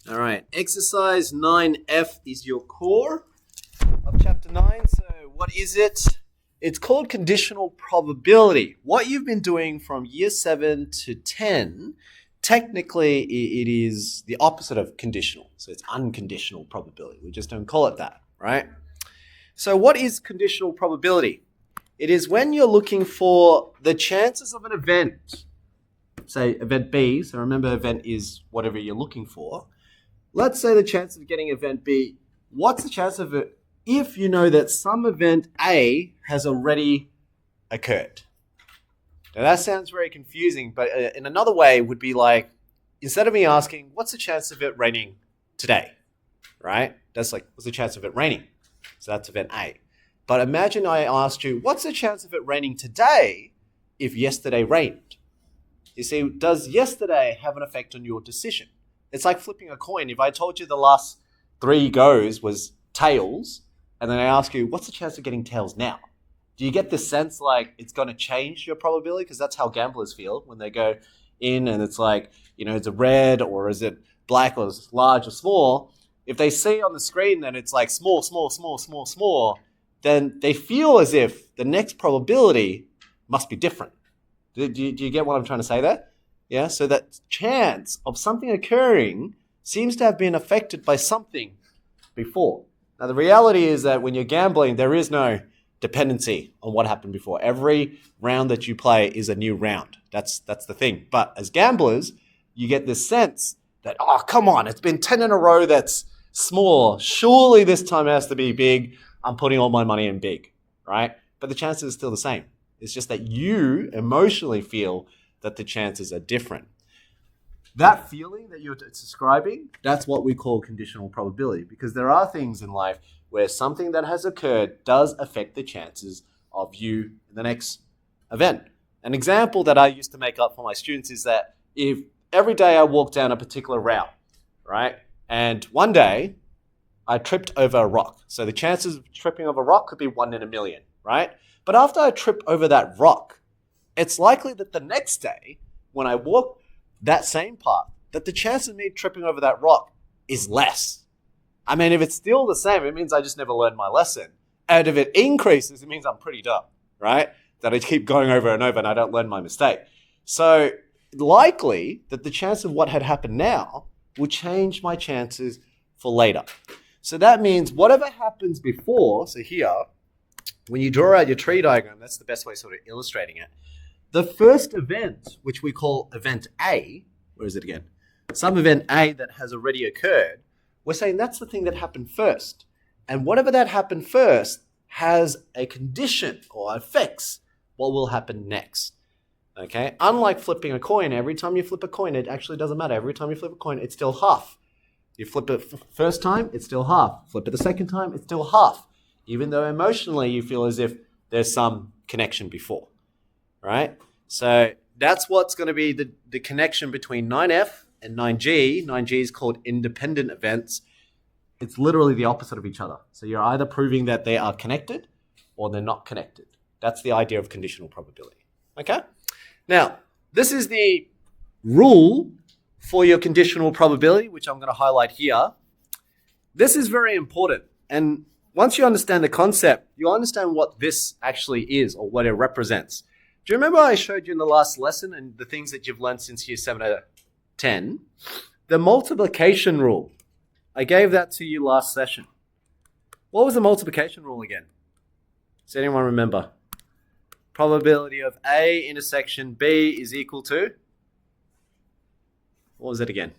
All right, exercise 9F is your core of chapter 9. So what is it? It's called conditional probability. What you've been doing from year 7 to 10, technically it is the opposite of conditional. So it's unconditional probability. We just don't call it that, right? So what is conditional probability? It is when you're looking for the chances of an event, say event B, so remember event is whatever you're looking for. Let's say the chance of getting event B, what's the chance of it if you know that some event A has already occurred? Now that sounds very confusing, but in another way would be like, instead of me asking, what's the chance of it raining today, right? That's like, what's the chance of it raining? So that's event A. But imagine I asked you, what's the chance of it raining today if yesterday rained? You see, does yesterday have an effect on your decision? It's like flipping a coin. If I told you the last 3 goes was tails, and then I ask you, what's the chance of getting tails now? Do you get this sense like it's going to change your probability? Because that's how gamblers feel when they go in and it's like, is it red or is it black or is it large or small? If they see on the screen that it's like small, small, small, small, small, then they feel as if the next probability must be different. Do you get what I'm trying to say there? Yeah, so that chance of something occurring seems to have been affected by something before. Now, the reality is that when you're gambling, there is no dependency on what happened before. Every round that you play is a new round. That's the thing. But as gamblers, you get this sense that, oh, come on, it's been 10 in a row that's small. Surely this time it has to be big. I'm putting all my money in big, right? But the chances are still the same. It's just that you emotionally feel that the chances are different. That feeling that you're describing, that's what we call conditional probability, because there are things in life where something that has occurred does affect the chances of you in the next event. An example that I used to make up for my students is that if every day I walk down a particular route, right, and one day I tripped over a rock. So the chances of tripping over a rock could be 1 in a million, right? But after I trip over that rock, it's likely that the next day, when I walk that same path, that the chance of me tripping over that rock is less. I mean, if it's still the same, it means I just never learned my lesson. And if it increases, it means I'm pretty dumb, right? That I keep going over and over and I don't learn my mistake. So likely that the chance of what had happened now will change my chances for later. So that means whatever happens before, so here, when you draw out your tree diagram, that's the best way of sort of illustrating it. The first event, which we call event A, where is it again? Some event A that has already occurred, we're saying that's the thing that happened first. And whatever that happened first has a condition or affects what will happen next. Okay? Unlike flipping a coin, every time you flip a coin, it actually doesn't matter. Every time you flip a coin, it's still half. You flip it first time, it's still half. Flip it the second time, it's still half. Even though emotionally you feel as if there's some connection before. Right? So that's what's going to be the connection between 9F and 9G. 9G is called independent events. It's literally the opposite of each other. So you're either proving that they are connected or they're not connected. That's the idea of conditional probability. Okay? Now, this is the rule for your conditional probability, which I'm going to highlight here. This is very important. And once you understand the concept, you understand what this actually is or what it represents. Do you remember I showed you in the last lesson and the things that you've learned since year 7 to 10? The multiplication rule. I gave that to you last session. What was the multiplication rule again? Does anyone remember? Probability of A intersection B is equal to? What was it again?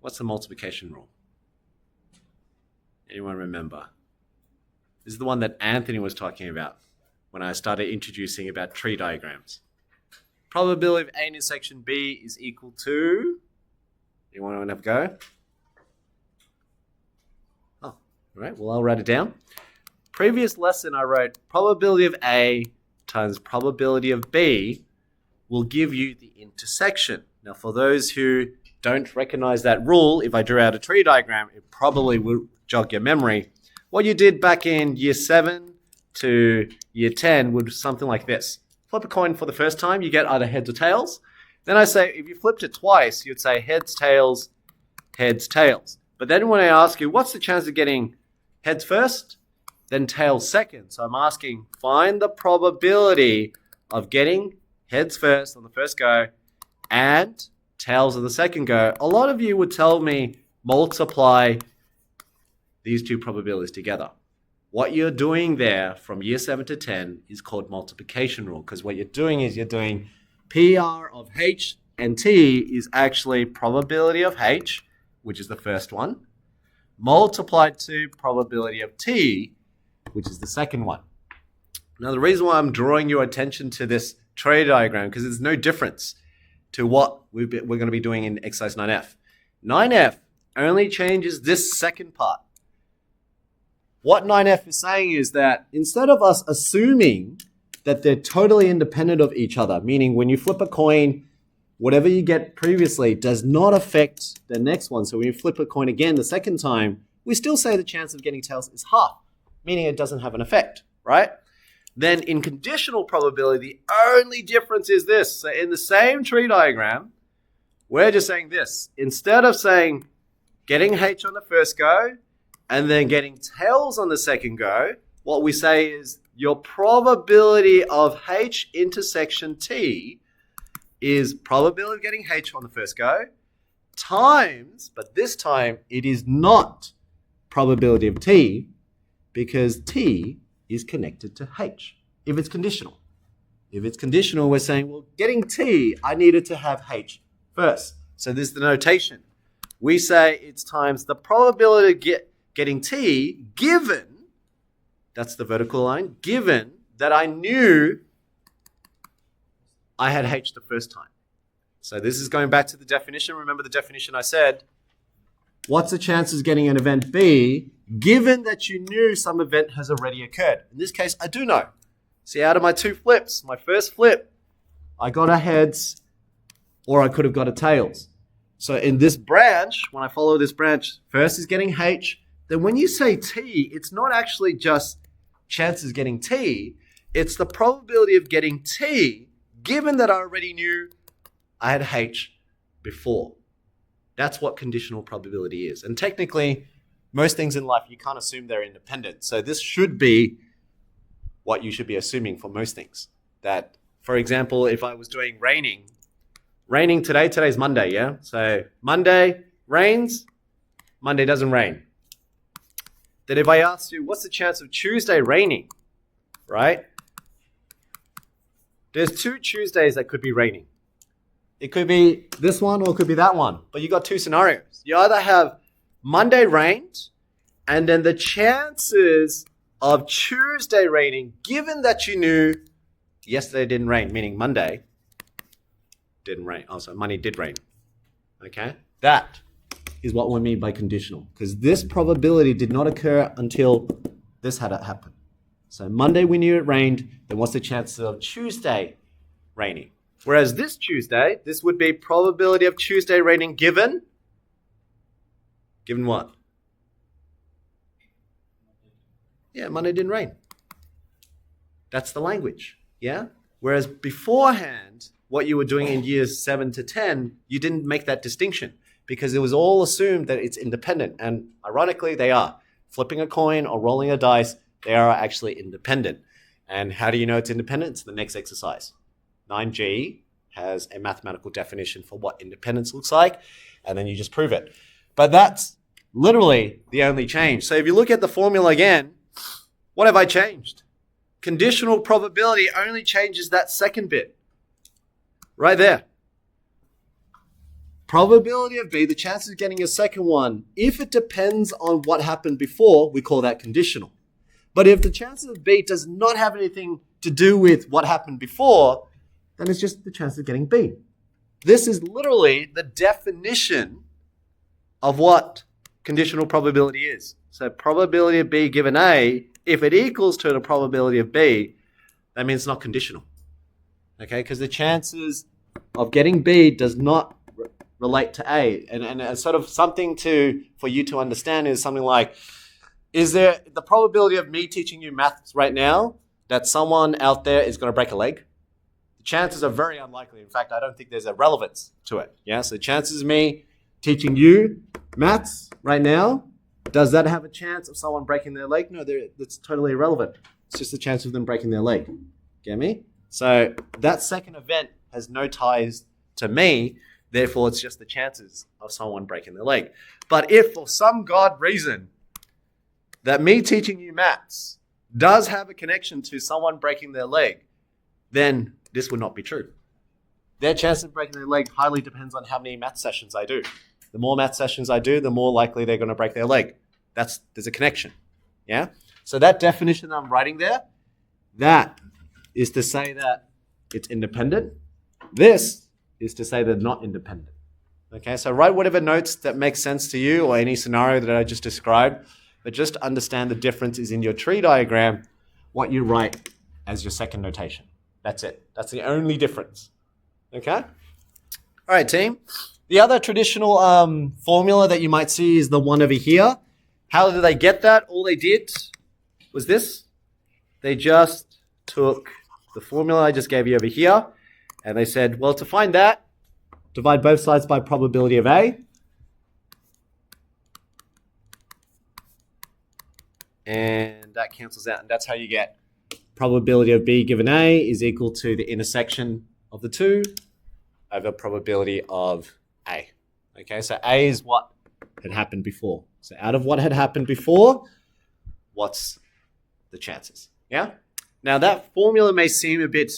What's the multiplication rule? Anyone remember? This is the one that Anthony was talking about when I started introducing about tree diagrams. Probability of A intersection B is equal to... Anyone want to have a go? Oh, all right. Well, I'll write it down. Previous lesson I wrote probability of A times probability of B will give you the intersection. Now, for those who don't recognize that rule, if I drew out a tree diagram, it probably would jog your memory. What you did back in year 7 to year 10 would something like this. Flip a coin for the first time, you get either heads or tails. Then I say, if you flipped it twice, you'd say heads, tails, heads, tails. But then when I ask you, what's the chance of getting heads first, then tails second? So I'm asking, find the probability of getting heads first on the first go and tails on the second go. A lot of you would tell me multiply these two probabilities together. What you're doing there from year 7 to 10 is called multiplication rule, because what you're doing is you're doing PR of H and T is actually probability of H, which is the first one, multiplied to probability of T, which is the second one. Now, the reason why I'm drawing your attention to this tray diagram, because there's no difference to what we're going to be doing in exercise 9F. 9F only changes this second part. What 9F is saying is that instead of us assuming that they're totally independent of each other, meaning when you flip a coin, whatever you get previously does not affect the next one. So when you flip a coin again the second time, we still say the chance of getting tails is half, meaning it doesn't have an effect, right? Then in conditional probability, the only difference is this. So in the same tree diagram, we're just saying this. Instead of saying getting H on the first go and then getting tails on the second go, what we say is your probability of H intersection T is probability of getting H on the first go times, but this time it is not probability of T because T is connected to H if it's conditional. If it's conditional, we're saying, well, getting T, I needed to have H first. So this is the notation. We say it's times the probability of getting T given, that's the vertical line, given that I knew I had H the first time. So this is going back to the definition. Remember the definition I said, what's the chances of getting an event B given that you knew some event has already occurred? In this case, I do know. See, out of my two flips, my first flip, I got a heads or I could have got a tails. So in this branch, when I follow this branch, first is getting H. Then when you say T, it's not actually just chances getting T. It's the probability of getting T given that I already knew I had H before. That's what conditional probability is. And technically, most things in life, you can't assume they're independent. So this should be what you should be assuming for most things. That, for example, if I was doing raining today's Monday, yeah? So Monday rains, Monday doesn't rain. Then if I asked you, what's the chance of Tuesday raining, right? There's 2 Tuesdays that could be raining. It could be this one or it could be that one. But you got 2 scenarios. You either have Monday rained and then the chances of Tuesday raining, given that you knew yesterday didn't rain, meaning Monday didn't rain. Also, Monday did rain. Okay? That is what we mean by conditional. Because this probability did not occur until this had happened. So Monday we knew it rained, then what's the chances of Tuesday raining? Whereas this Tuesday, this would be probability of Tuesday raining given what? Yeah, Monday didn't rain. That's the language, yeah? Whereas beforehand, what you were doing in years 7 to 10, you didn't make that distinction because it was all assumed that it's independent. And ironically, they are. Flipping a coin or rolling a dice, they are actually independent. And how do you know it's independent? It's the next exercise. 9G has a mathematical definition for what independence looks like, and then you just prove it. But that's literally the only change. So if you look at the formula again, what have I changed? Conditional probability only changes that second bit. Right there. Probability of B, the chances of getting a second one, if it depends on what happened before, we call that conditional. But if the chances of B does not have anything to do with what happened before, then it's just the chance of getting B. This is literally the definition of what conditional probability is. So probability of B given A, if it equals to the probability of B, that means it's not conditional. Okay, because the chances of getting B does not relate to A. And sort of something for you to understand is something like, is there the probability of me teaching you maths right now that someone out there is going to break a leg? The chances are very unlikely. In fact, I don't think there's a relevance to it. Yeah, so the chances of me teaching you Maths, right now, does that have a chance of someone breaking their leg? No, that's totally irrelevant. It's just a chance of them breaking their leg. Get me? So that second event has no ties to me. Therefore, it's just the chances of someone breaking their leg. But if for some God reason that me teaching you maths does have a connection to someone breaking their leg, then this would not be true. Their chance of breaking their leg highly depends on how many math sessions I do. The more math sessions I do, the more likely they're going to break their leg. There's a connection. Yeah? So that definition I'm writing there, that is to say that it's independent. This is to say they're not independent. Okay, so write whatever notes that make sense to you or any scenario that I just described, but just understand the difference is in your tree diagram, what you write as your second notation. That's it. That's the only difference. Okay? All right, team. The other traditional formula that you might see is the one over here. How did they get that? All they did was this. They just took the formula I just gave you over here, and they said, well, to find that, divide both sides by probability of A. And that cancels out, and that's how you get probability of B given A is equal to the intersection of the two over probability of A. Okay, so A is what had happened before. So out of what had happened before, what's the chances? Yeah? Now that formula may seem a bit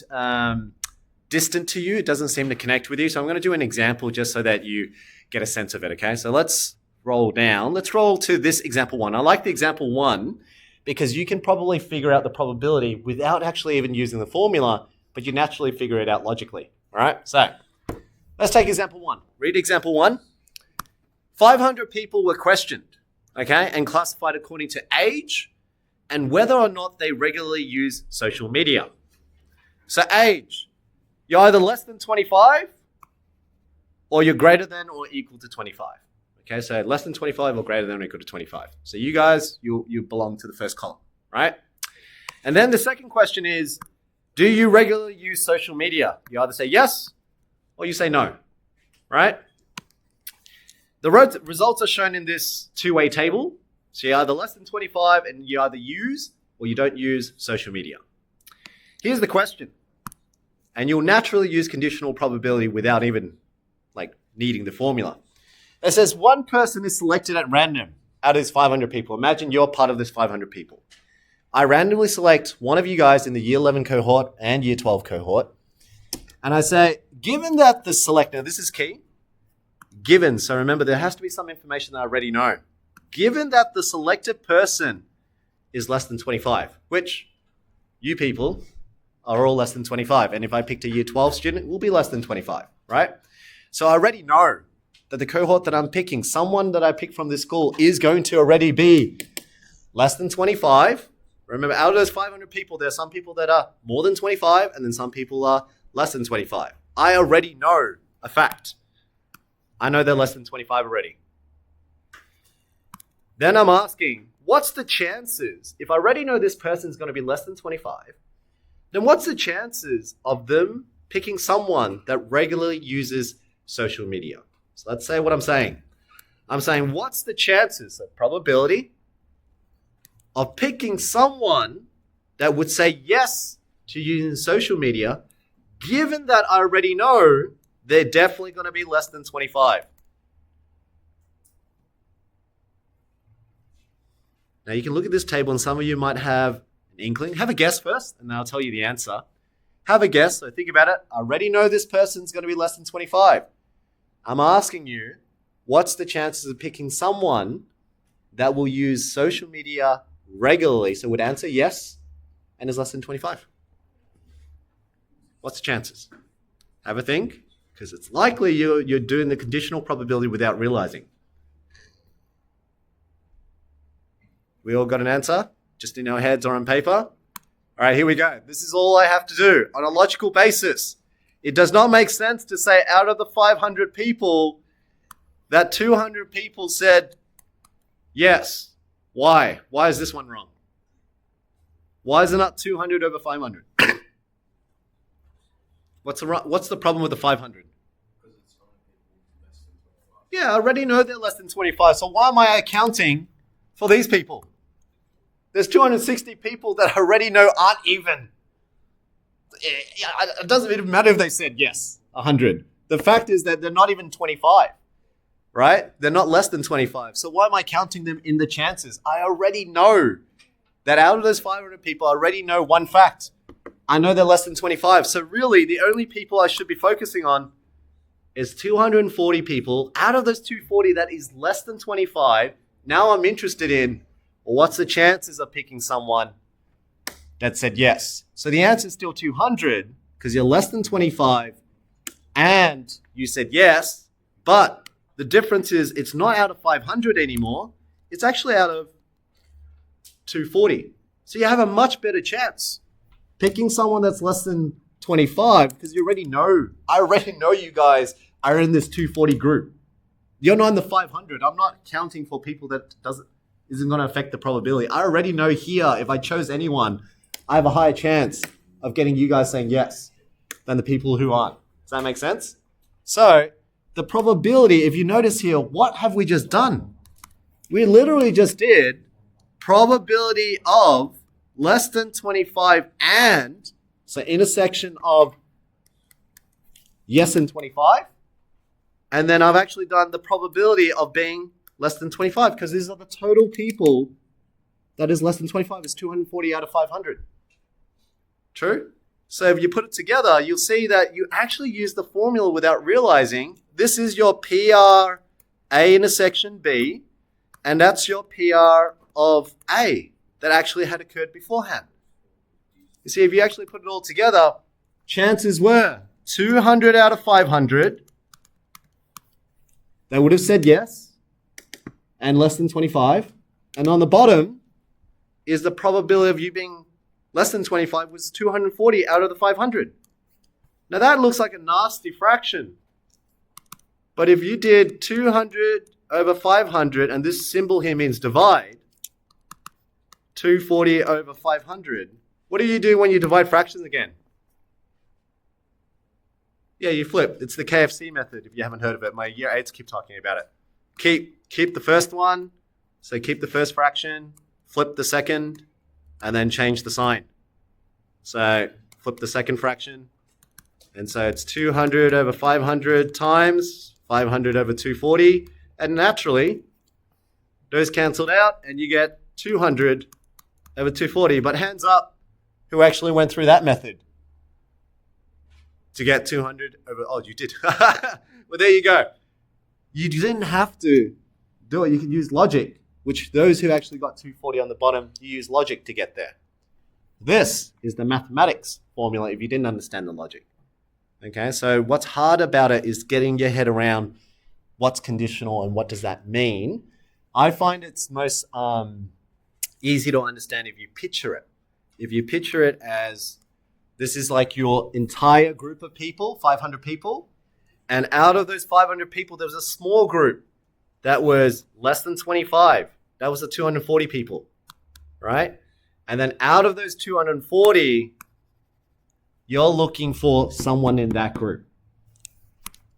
distant to you. It doesn't seem to connect with you. So I'm going to do an example just so that you get a sense of it, okay? So let's roll down. Let's roll to this example one. I like the example one because you can probably figure out the probability without actually even using the formula, but you naturally figure it out logically, all right? So let's take example one. Read example one. 500 people were questioned, okay, and classified according to age and whether or not they regularly use social media. So age, you're either less than 25 or you're greater than or equal to 25. Okay, so less than 25 or greater than or equal to 25. So you guys, you belong to the first column, right? And then the second question is, do you regularly use social media? You either say yes or you say no, right? The results are shown in this two-way table. So you're either less than 25 and you either use or you don't use social media. Here's the question. And you'll naturally use conditional probability without even needing the formula. It says one person is selected at random out of these 500 people. Imagine you're part of this 500 people. I randomly select one of you guys in the year 11 cohort and year 12 cohort. And I say, given that the selector, this is key, given, so remember there has to be some information that I already know. Given that the selected person is less than 25, which you people are all less than 25. And if I picked a year 12 student, it will be less than 25, right? So I already know that the cohort that I'm picking, someone that I pick from this school is going to already be less than 25. Remember, out of those 500 people, there are some people that are more than 25 and then some people are less than 25. I already know a fact. I know they're less than 25 already. Then I'm asking, what's the chances? If I already know this person's going to be less than 25, then what's the chances of them picking someone that regularly uses social media? So let's say what I'm saying. I'm saying, what's the chances, the probability of picking someone that would say yes to using social media, given that I already know they're definitely going to be less than 25? Now you can look at this table and some of you might have an inkling. Have a guess first and then I'll tell you the answer. Have a guess. So think about it. I already know this person's going to be less than 25. I'm asking you, what's the chances of picking someone that will use social media regularly? So would answer yes and is less than 25. What's the chances? Have a think, because it's likely you're doing the conditional probability without realizing. We all got an answer, just in our heads or on paper? All right, here we go. This is all I have to do on a logical basis. It does not make sense to say out of the 500 people that 200 people said yes. Why? Why is this one wrong? Why is it not 200 over 500? What's the problem with the 500? Yeah, I already know they're less than 25. So why am I accounting for these people? There's 260 people that I already know aren't even. It doesn't even matter if they said yes, 100. The fact is that they're not even 25, right? They're not less than 25. So why am I counting them in the chances? I already know that out of those 500 people, I already know one fact. I know they're less than 25. So really, the only people I should be focusing on is 240 people. Out of those 240, that is less than 25. Now I'm interested in, well, what's the chances of picking someone that said yes? So the answer is still 200 because you're less than 25 and you said yes, but the difference is it's not out of 500 anymore. It's actually out of 240. So you have a much better chance picking someone that's less than 25 because I already know you guys are in this 240 group. You're not in the 500. I'm not counting for people that isn't going to affect the probability. I already know here if I chose anyone, I have a higher chance of getting you guys saying yes than the people who aren't. Does that make sense? So the probability, if you notice here, what have we just done? We literally just did probability of less than 25 and, so intersection of yes and 25. And then I've actually done the probability of being less than 25 because these are the total people that is less than 25 is 240 out of 500. True? So if you put it together, you'll see that you actually use the formula without realizing this is your PR A intersection B, and that's your PR of A that actually had occurred beforehand. You see, if you actually put it all together, chances were 200 out of 500, they would have said yes, and less than 25. And on the bottom is the probability of you being less than 25 was 240 out of the 500. Now that looks like a nasty fraction. But if you did 200 over 500, and this symbol here means divide, 240 over 500, what do you do when you divide fractions again? Yeah, you flip. It's the KFC method, if you haven't heard of it. My year 8s keep talking about it. Keep the first one, so keep the first fraction, flip the second, and then change the sign. So flip the second fraction, and so it's 200 over 500 times 500 over 240, and naturally, those cancelled out, and you get 200 over 240. But hands up, who actually went through that method to get 200 over, oh, you did. Well, there you go. You didn't have to do it. You can use logic, which those who actually got 240 on the bottom, you use logic to get there. This is the mathematics formula if you didn't understand the logic. Okay, so what's hard about it is getting your head around what's conditional and what does that mean. I find it's most easy to understand if you picture it. If you picture it as this is like your entire group of people, 500 people, and out of those 500 people, there was a small group that was less than 25. That was the 240 people, right? And then out of those 240, you're looking for someone in that group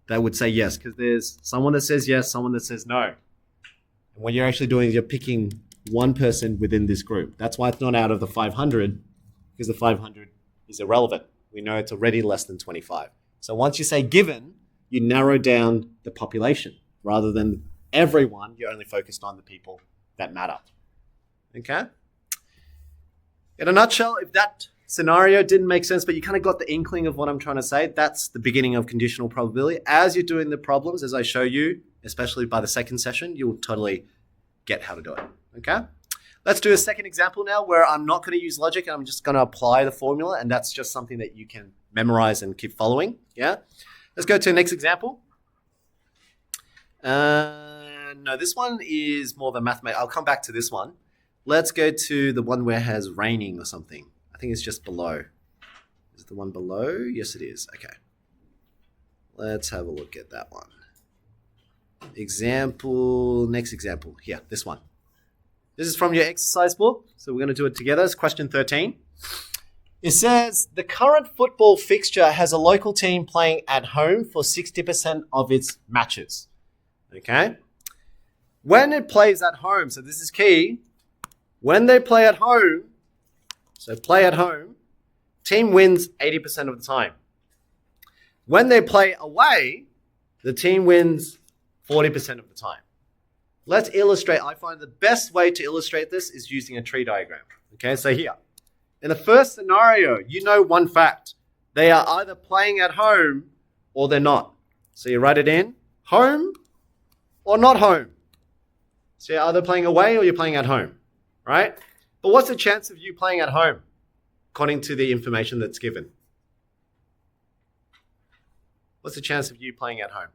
that would say yes, because there's someone that says yes, someone that says no. And what you're actually doing is you're picking one person within this group. That's why it's not out of the 500, because the 500 is irrelevant. We know it's already less than 25. So once you say given, you narrow down the population. Rather than everyone, you're only focused on the people that matter. Okay? In a nutshell, if that scenario didn't make sense, but you kind of got the inkling of what I'm trying to say, that's the beginning of conditional probability. As you're doing the problems, as I show you, especially by the second session, you'll totally get how to do it. Okay? Let's do a second example now where I'm not going to use logic and I'm just going to apply the formula, and that's just something that you can memorize and keep following. Yeah? Let's go to the next example. No, this one is more of a mathematics. I'll come back to this one. Let's go to the one where it has raining or something. I think it's just below. Is it the one below? Yes, it is. Okay. Let's have a look at that one. Next example. Here, this one. This is from your exercise book, so we're going to do it together. It's question 13. It says, the current football fixture has a local team playing at home for 60% of its matches. Okay? When it plays at home, so this is key, when they play at home, so play at home, team wins 80% of the time. When they play away, the team wins 40% of the time. Let's illustrate. I find the best way to illustrate this is using a tree diagram. Okay, so here. In the first scenario, you know one fact. They are either playing at home or they're not. So you write it in, home or not home. So you're either playing away or you're playing at home, right? But what's the chance of you playing at home, according to the information that's given? What's the chance of you playing at home?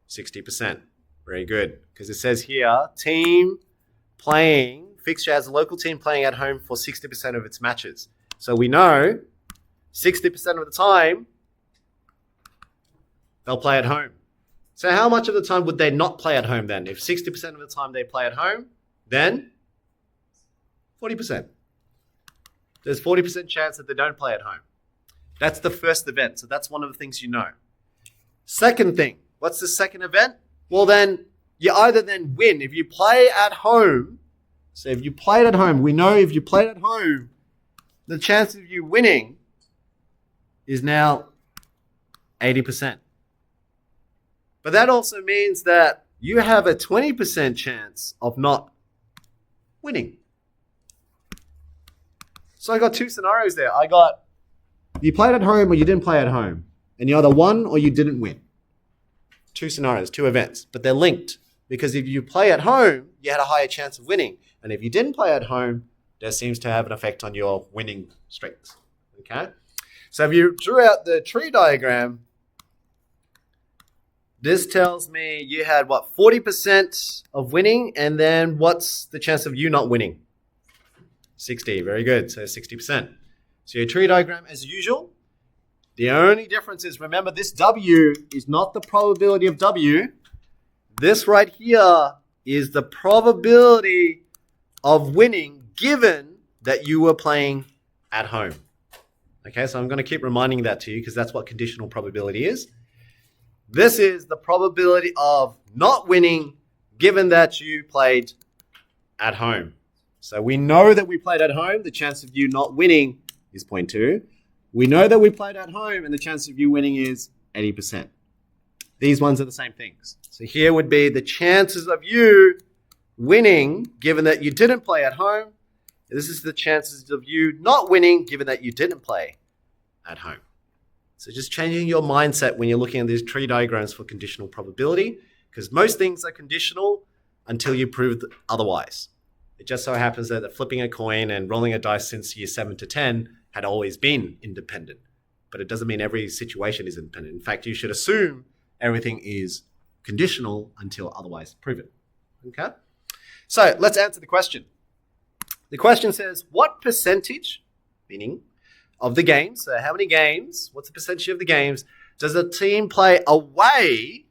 60%. Very good. Because it says here, team playing, fixture has a local team playing at home for 60% of its matches. So we know 60% of the time, they'll play at home. So how much of the time would they not play at home then? If 60% of the time they play at home, then 40%. There's 40% chance that they don't play at home. That's the first event. So that's one of the things you know. Second thing, what's the second event? Well, then you either then win. If you play at home, so if you played at home, we know if you played at home, the chance of you winning is now 80%. But that also means that you have a 20% chance of not winning. So I got two scenarios there. I got you played at home or you didn't play at home. And you either won or you didn't win. Two scenarios, two events. But they're linked. Because if you play at home, you had a higher chance of winning. And if you didn't play at home, that seems to have an effect on your winning streaks. Okay? So if you drew out the tree diagram, this tells me you had, 40% of winning, and then what's the chance of you not winning? 60, very good, so 60%. So your tree diagram as usual. The only difference is, remember, this W is not the probability of W. This right here is the probability of winning given that you were playing at home. Okay, so I'm going to keep reminding that to you because that's what conditional probability is. This is the probability of not winning given that you played at home. So we know that we played at home. The chance of you not winning is 0.2. We know that we played at home and the chance of you winning is 80%. These ones are the same things. So here would be the chances of you winning given that you didn't play at home. This is the chances of you not winning given that you didn't play at home. So just changing your mindset when you're looking at these tree diagrams for conditional probability, because most things are conditional until you prove otherwise. It just so happens that flipping a coin and rolling a dice since year 7 to 10 had always been independent. But it doesn't mean every situation is independent. In fact, you should assume everything is conditional until otherwise proven. Okay? So let's answer the question. The question says, what percentage, meaning of the games, so how many games, what's the percentage of the games, does a team play away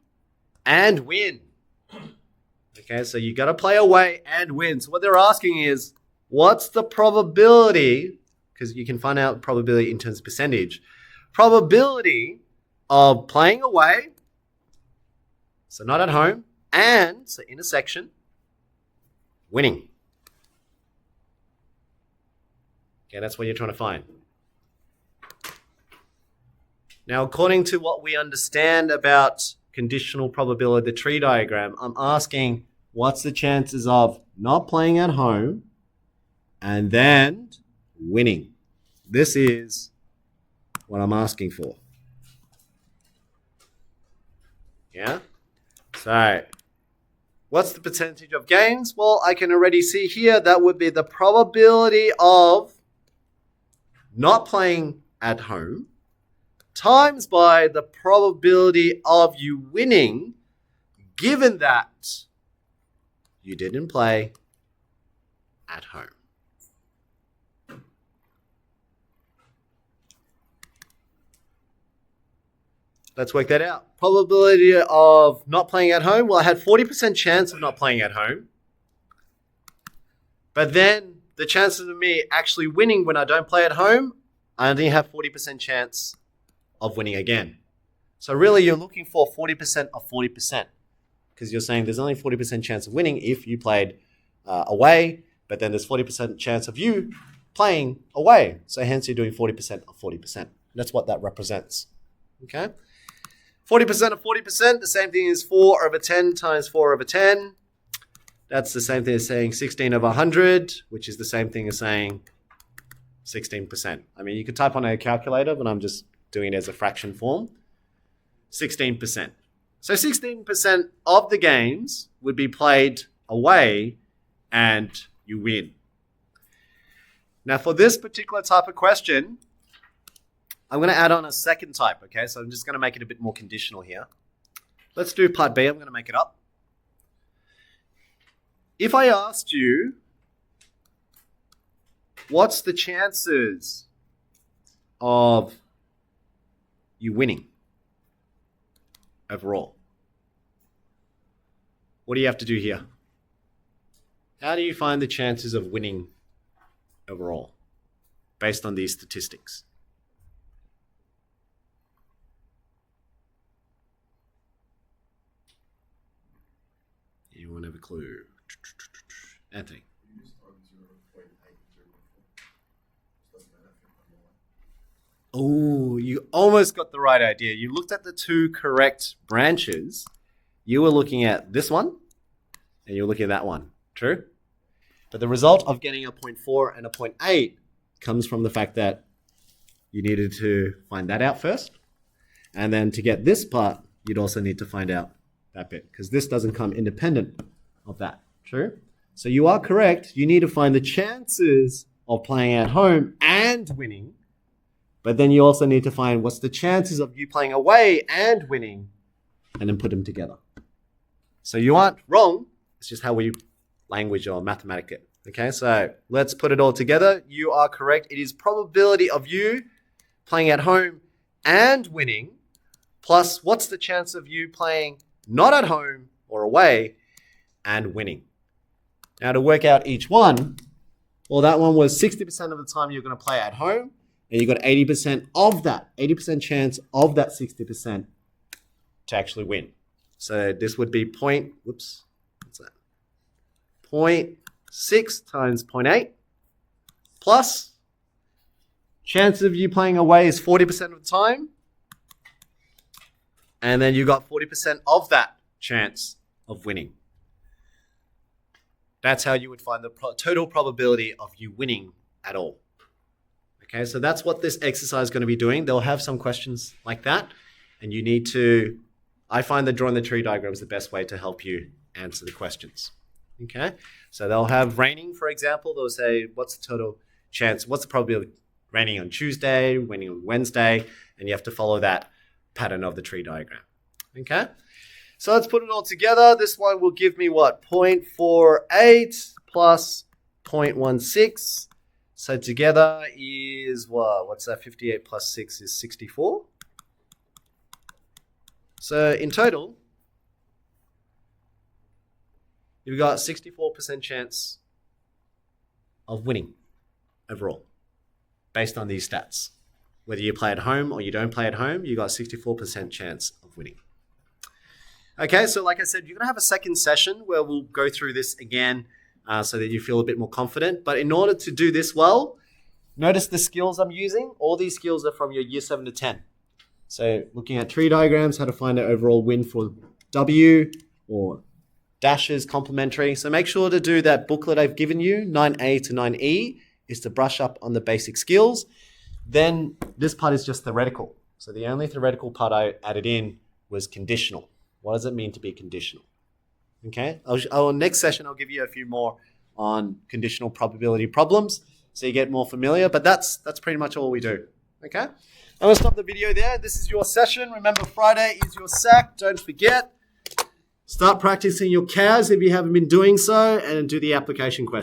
and win? Okay, so you got to play away and win. So what they're asking is, what's the probability, because you can find out probability in terms of percentage, probability of playing away, so not at home, and, so intersection, winning. Okay, that's what you're trying to find. Now, according to what we understand about conditional probability, the tree diagram, I'm asking what's the chances of not playing at home and then winning? This is what I'm asking for. Yeah? So, what's the percentage of games? Well, I can already see here that would be the probability of not playing at home times by the probability of you winning, given that you didn't play at home. Let's work that out. Probability of not playing at home. Well, I had 40% chance of not playing at home. But then the chances of me actually winning when I don't play at home, I only have 40% chance of winning again. So really you're looking for 40% of 40% because you're saying there's only 40% chance of winning if you played away, but then there's 40% chance of you playing away. So hence you're doing 40% of 40%. That's what that represents. Okay? 40% of 40%, the same thing as 4 over 10 times 4 over 10. That's the same thing as saying 16 over 100, which is the same thing as saying 16%. I mean, you could type on a calculator, but I'm just doing it as a fraction form. 16%. So 16% of the games would be played away and you win. Now for this particular type of question, I'm going to add on a second type, okay? So I'm just going to make it a bit more conditional here. Let's do part B. I'm going to make it up. If I asked you, what's the chances of you winning overall? What do you have to do here? How do you find the chances of winning overall based on these statistics? Anyone have a clue? Anthony. Oh, you almost got the right idea. You looked at the two correct branches. You were looking at this one, and you were looking at that one. True? But the result of getting a 0.4 and a 0.8 comes from the fact that you needed to find that out first. And then to get this part, you'd also need to find out that bit, because this doesn't come independent of that. True? So you are correct. You need to find the chances of playing at home and winning. But then you also need to find what's the chances of you playing away and winning, and then put them together. So you aren't wrong. It's just how we language or mathematic it. Okay, so let's put it all together. You are correct. It is probability of you playing at home and winning, plus what's the chance of you playing not at home or away and winning. Now to work out each one, well, that one was 60% of the time you're going to play at home, and you got 80% of that, 80% chance of that 60% to actually win. So this would be 0.6 times 0.8 plus chance of you playing away is 40% of the time. And then you got 40% of that chance of winning. That's how you would find the total probability of you winning at all. Okay, so that's what this exercise is going to be doing. They'll have some questions like that. And you need to, I find that drawing the tree diagram is the best way to help you answer the questions. Okay, so they'll have raining, for example. They'll say, what's the total chance? What's the probability of raining on Tuesday, raining on Wednesday? And you have to follow that pattern of the tree diagram. Okay, so let's put it all together. This one will give me what? 0.48 plus 0.16. So together is what? What's that? 58 plus 6 is 64. So in total, you've got 64% chance of winning overall based on these stats. Whether you play at home or you don't play at home, you got 64% chance of winning. Okay, so like I said, you're going to have a second session where we'll go through this again so that you feel a bit more confident. But in order to do this well, notice the skills I'm using. All these skills are from your year 7 to 10. So looking at tree diagrams, how to find an overall win for W or dashes, complementary. So make sure to do that booklet I've given you, 9A to 9E, is to brush up on the basic skills. Then this part is just theoretical. So the only theoretical part I added in was conditional. What does it mean to be conditional? Okay, next session I'll give you a few more on conditional probability problems so you get more familiar, but that's pretty much all we do. Okay, I'm going to stop the video there. This is your session. Remember, Friday is your SAC. Don't forget. Start practicing your CAS if you haven't been doing so, and do the application question.